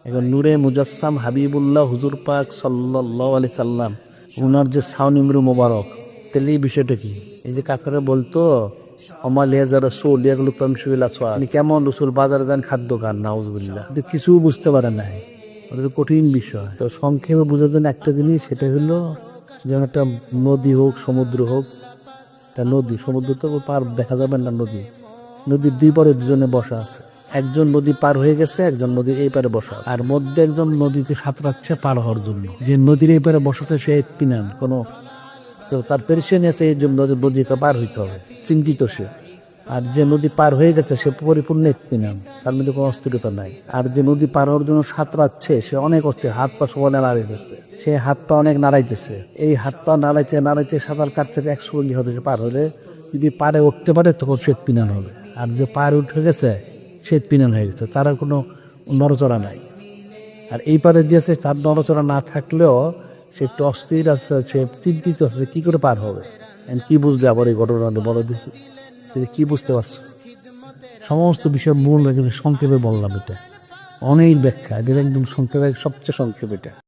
এখন নূরে মুজাসসাম হাবিবুল্লাহ হুজুর পাক সাল্লাল্লাহু আলাইহি সাল্লাম, উনার যে সাউনিমরু মোবারক, তাহলে এই বিষয়টা কি? এই যে কাফেররা বলতো কেমন রসুল বাজারে যান খাদ্য খান, নাউজুবিল্লাহ, কিছু বুঝতে পারে নাই। ওটা তো কঠিন বিষয়। তো সংক্ষেপে বোঝার জন্য একটা জিনিস, সেটা হলো যেমন একটা নদী হোক, সমুদ্র হোক, একটা নদী, সমুদ্র তো পার দেখা যাবে না, নদীর দুই পারে দুজনে বসা আছে। একজন নদী পার হয়ে গেছে, একজন নদীর এই পারে বসা, আর মধ্যে একজন নদীতে সাঁতরাচ্ছে পার হওয়ার জন্য। যে নদীর এই পারে বসাচ্ছে সে ইত্মিনান, কোনো তো তার পেরেশানি আছে, এই জন্য নদীটা পার হইতে হবে, চিন্তিত সে। আর যে নদী পার হয়ে গেছে সে পরিপূর্ণ ইত্মিনান, তার মধ্যে কোনো অস্থিরতা নাই। আর যে নদী পার হওয়ার জন্য সাঁতরাচ্ছে সে অনেক অস্থির, হাত পা সবাই নাড়াইতেছে, সে হাত পা অনেক নাড়াইতেছে। এই হাত পা নাড়াইতে নাড়াইতে সাঁতার কাটতে 100 মিনিট হতে পার হলে, যদি পারে উঠতে পারে তখন সে ইত্মিনান হবে। আর যে পারে উঠে গেছে সে ইত্মিনান হয়ে গেছে, তার আর কোনো নড়চড়া নাই। আর এই পারে যে আছে তার নড়চড়া না থাকলেও সে একটু অস্থির আছে, সে চিন্তিত আছে কি করে পার হবে। কি বুঝলে আবার এই ঘটনাটা বলো দেখি, কি বুঝতে পারছো? সমস্ত বিষয় মূল সংক্ষেপে বললাম, এটা অনেক ব্যাখ্যা, এটা একদম সংক্ষেপে, সবচেয়ে সংক্ষেপ এটা।